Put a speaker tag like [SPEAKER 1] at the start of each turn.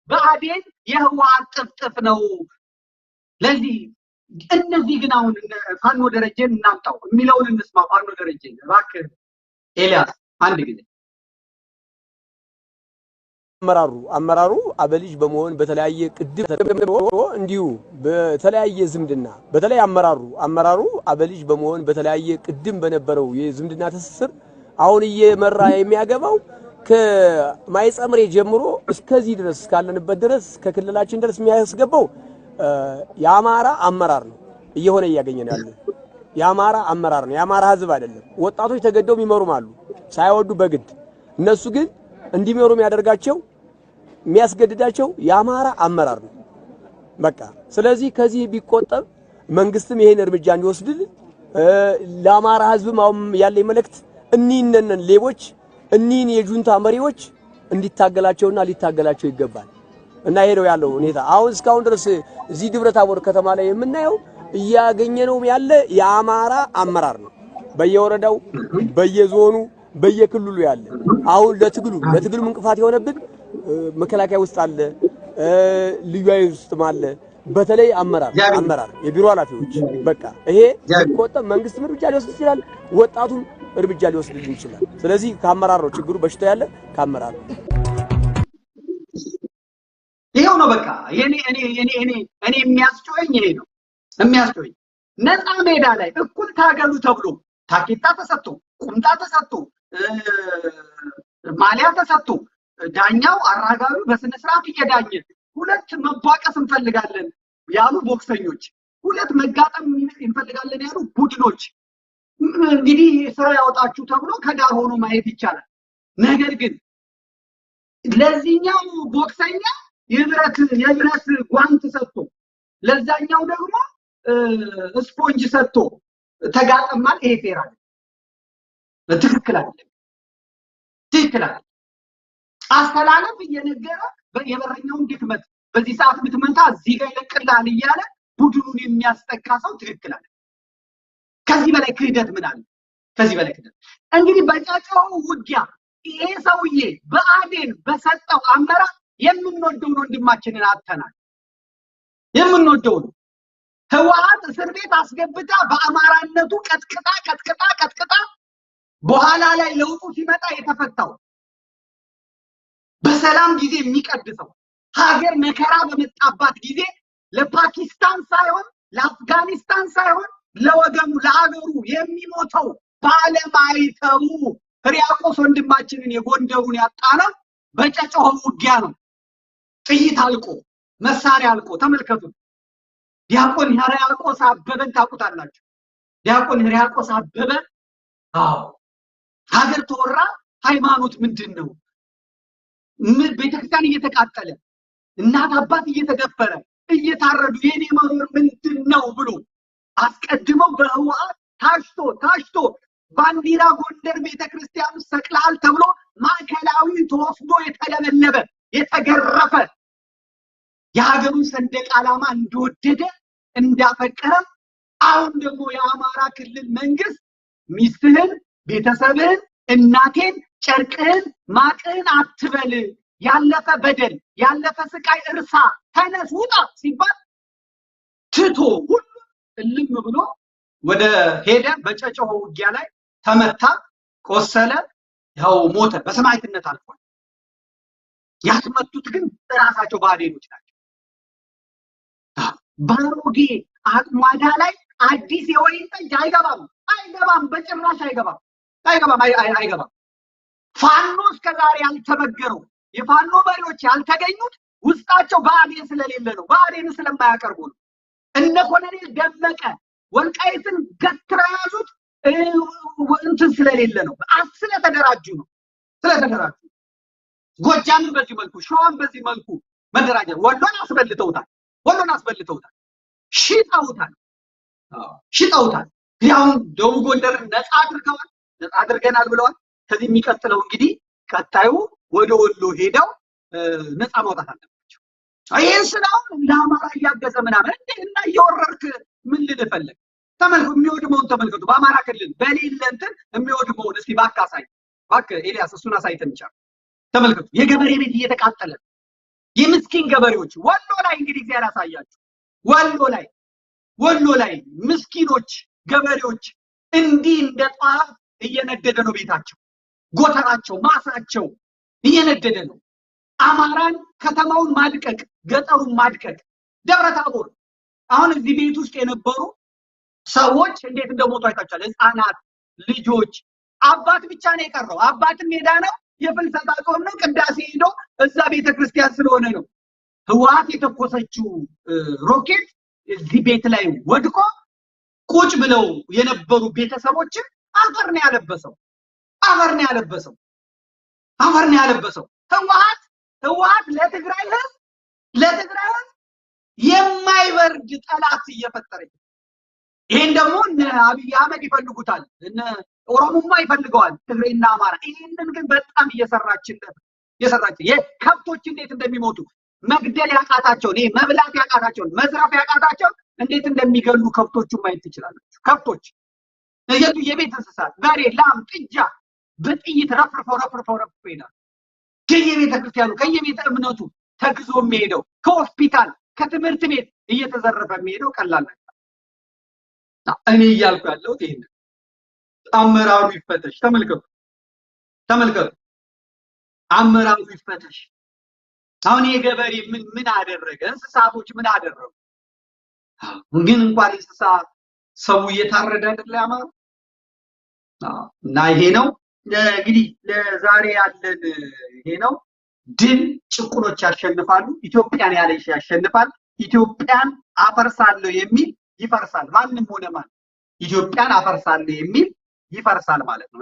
[SPEAKER 1] ብአዴን የህወሓት ጥፍጥፍ ነው ለዚህ እነዚህ ግን አሁን ፋኖ ደረጀን እናምጣው የሚለውን እንስማ ፋኖ ደረጀን እባክህ ኤልያስ አንድ ጊዜ
[SPEAKER 2] አመራሩ አበልጅ በመሆን በተለያየ ቅድም እንዲሁ በተለያየ ዝምድና በተለይ አመራሩ አበልጅ በመሆን በተለያየ ቅድም በነበረው የዝምድና ትስስር አሁን እየመራ የሚያገባው ከማይጸምሬ ጀምሮ እስከዚህ ድረስ እስካለንበት ድረስ ከክልላችን ድረስ የሚያስገባው የአማራ አመራር ነው እየሆነ ያገኘን ያለው የአማራ አመራር ነው የአማራ ህዝብ አይደለም ወጣቶች ተገደው የሚመሩም አሉ ሳይወዱ በግድ እነሱ ግን እንዲመሩ የሚያደርጋቸው የሚያስገድዳቸው የአማራ አመራር ነው በቃ ስለዚህ ከዚህ ቢቆጠብ መንግስትም ይሄን እርምጃ እንዲወስድ ለአማራ ህዝብ ማውም ያለ መልእክት እኒነን ሌቦች እኒን የጁንታ መሪዎች እንዲታገላቸውና ሊታገላቸው ይገባል እና ሄደው ያለው ሁኔታ አሁን እስካሁን ድረስ እዚህ ደብረታቦር ከተማ ላይ የምናየው ያገኘነው ያለ የአማራ አመራር ነው በየወረዳው በየዞኑ በየክልሉ ያለ አሁን ለትግሉ እንቅፋት የሆነብን መከላከያ ውስጥ አለ ልዩ ኃይል ውስጥም አለ በተለይ አመራር የቢሮ ኃላፊዎች በቃ ይሄ ቆጠብ መንግስት እርምጃ ሊወስድ ይችላል ወጣቱን እርምጃ ሊወስድልን ይችላል ስለዚህ ከአመራር ነው ችግሩ በሽታ ያለ ከአመራር ነው
[SPEAKER 1] ይሄው ነው በቃ እኔ የሚያስጨውኝ ይሄ ነው የሚያስጨውኝ ነፃ ሜዳ ላይ እኩል ታገሉ ተብሎ ታኬታ ተሰጥቶ ቁምጣ ተሰጥቶ ማሊያ ተሰጥቶ ዳኛው አራጋቢው በስነ ስርዓት እየዳኘ ሁለት መቧቀስ እንፈልጋለን ያሉ ቦክሰኞች ሁለት መጋጠም እንፈልጋለን ያሉ ቡድኖች እንግዲህ ስራ ያወጣችሁ ተብሎ ከዳር ሆኖ ማየት ይቻላል ነገር ግን ለዚህኛው ቦክሰኛ የብረት ጓንት ሰጥቶ ለዛኛው ደግሞ ስፖንጅ ሰጥቶ ተጋጠማል ይሄ ፌር አይደለም ትክክል አይደለም አስተላለፍ እየነገረ የበረኛውን ድክመት በዚህ ሰዓት ምትመታ እዚህ ጋር ይለቅልሃል እያለ ቡድኑን የሚያስጠቃ ሰው ትክክል አይደለም ከዚህ በላይ ክህደት ምን አለ ከዚህ በላይ ክህደት እንግዲህ በጫጫው ውጊያ ይሄ ሰውዬ ብአዴን በሰጠው አመራር የምንወደው ወንድማችንን አጥተናል የምንወደው ህወሓት እስር ቤት አስገብታ በአማራነቱ ቀጥቅጣ በኋላ ላይ ለውጡ ሲመጣ የተፈታው በሰላም ጊዜ የሚቀድሰው ሀገር መከራ በመጣባት ጊዜ ለፓኪስታን ሳይሆን ለአፍጋኒስታን ሳይሆን ለወገኑ ለሀገሩ የሚሞተው ባለማይተው ፍሪያቆስ ወንድማችንን የጎንደሩን ያጣነው በጨጨሆ ውጊያ ነው ጥይት አልቆ መሳሪያ አልቆ ተመልከቱ ዲያቆን ሕርያቆስ አበበን ታውቁታላችሁ ዲያቆን ሕርያቆስ አበበ ሀገር ተወራ ሃይማኖት ምንድነው ቤተክርስቲያን እየተቃጠለ እናት አባት እየተደፈረ እየታረዱ የኔ መኖር ምንድነው ብሎ አስቀድመው በህወሓት ታሽቶ ባንዲራ ጎንደር ቤተክርስቲያን ሰቅላል ተብሎ ማዕከላዊ ተወስዶ የተለበለበ የተገረፈ የሀገሩን ሰንደቅ ዓላማ እንደወደደ እንዳፈቀረ አሁን ደግሞ የአማራ ክልል መንግስት ሚስትህን ቤተሰብህን እናቴን ጨርቅህን ማቅህን አትበል ያለፈ በደል ያለፈ ስቃይ እርሳ ተነስ ውጣ ሲባል ትቶ ሁሉ እልም ብሎ ወደ ሄደ በጨጨሆ ውጊያ ላይ ተመታ ቆሰለ ያው ሞተ በሰማዕትነት አልፏል ያስመቱት ግን ራሳቸው ብአዴኖች ናቸው ባሮጌ አቅማዳ ላይ አዲስ የወይን ጠጅ አይገባም በጭራሽ አይገባም ፋኖ እስከዛሬ ያልተበገረው የፋኖ መሪዎች ያልተገኙት ውስጣቸው ብአዴን ስለሌለ ነው ብአዴን ስለማያቀርቡ ነው እነ ኮሎኔል ደመቀ ወልቃይትን ገትረው ያዙት እንትን ስለሌለ ነው ስለተደራጁ ነው ጎጃምን በዚህ መልኩ ሸዋን በዚህ መልኩ መደራጀት ወሎን አስበልተውታል ሽጣውታል ያው ደቡብ ጎንደር ነፃ አድርገናል ብለዋል ከዚህ የሚቀጥለው እንግዲህ ቀጣዩ ወደ ወሎ ሄደው ነፃ ማውጣት አለባቸው ይሄን ስራው ለአማራ ያገዘ ምናምን እና እየወረርክ ምን ልልፈልግ ተመልከቱ የሚወድመውን ተመልከቱ በአማራ ክልል በሌለ እንትን የሚወድመውን እስቲ ባካሳይ ኤልያስ እሱን አሳይተን ይቻላል ተመልከቱ የገበሬ ቤት እየተቃጠለ የምስኪን ገበሬዎች ወሎ ላይ እንግዲህ እግዚአብሔር ያሳያችሁ። ወሎ ላይ ምስኪኖች ገበሬዎች እንዲህ እንደ ጧፍ እየነደደ ነው ቤታቸው፣ ጎተራቸው፣ ማሳቸው እየነደደ ነው። አማራን ከተማውን ማድቀቅ፣ ገጠሩን ማድቀቅ። ደብረታቦር አሁን እዚህ ቤት ውስጥ የነበሩ ሰዎች እንዴት እንደሞቱ አይታችኋል። ህፃናት፣ ልጆች፣ አባት ብቻ ነው የቀረው። አባትም ሄዳ ነው የፍልሰታ ጾም ነው ቅዳሴ ሄዶ እዛ ቤተክርስቲያን ስለሆነ ነው። ህወሓት የተኮሰችው ሮኬት እዚህ ቤት ላይ ወድቆ ቁጭ ብለው የነበሩ ቤተሰቦችን አፈር ነው ያለበሰው። ህወሓት ለትግራይ ህዝብ የማይበርድ ጠላት እየፈጠረች። ይሄን ደግሞ እነ አብይ አህመድ ይፈልጉታል፣ እነ ኦሮሞማ ይፈልገዋል፣ ትግሬና አማራ። ይሄንን ግን በጣም እየሰራችለት ከብቶች እንዴት እንደሚሞቱ መግደል ያቃታቸውን፣ ይሄ መብላት ያቃታቸውን፣ መዝረፍ ያቃታቸውን እንዴት እንደሚገሉ ከብቶቹን ማየት ትችላላችሁ። ከብቶች የቤት እንስሳት በሬ፣ ላም፣ ጥጃ በጥይት ረፍርፈው ይሄዳል። ከየቤተ ክርስቲያኑ ከየቤተ እምነቱ ተግዞ የሚሄደው ከሆስፒታል ከትምህርት ቤት እየተዘረፈ የሚሄደው ቀላል ነገር። እኔ እያልኩ ያለሁት ይሄን አመራሩ ይፈተሽ። ተመልከቱ፣ አመራሩ ይፈተሽ። አሁን የገበሬ ምን አደረገ? እንስሳቶች ምን አደረጉ? ግን እንኳን እንስሳ ሰው እየታረደ አይደለ ያማሩ። እና ይሄ ነው እንግዲህ ለዛሬ ያለን ይሄ ነው። ድል ጭቁኖች ያሸንፋሉ። ኢትዮጵያን ያለ ያሸንፋል። ኢትዮጵያን አፈርሳለሁ የሚል ይፈርሳል። ማንም ሆነ ማን ኢትዮጵያን አፈርሳለሁ የሚል ይፈርሳል ማለት ነው።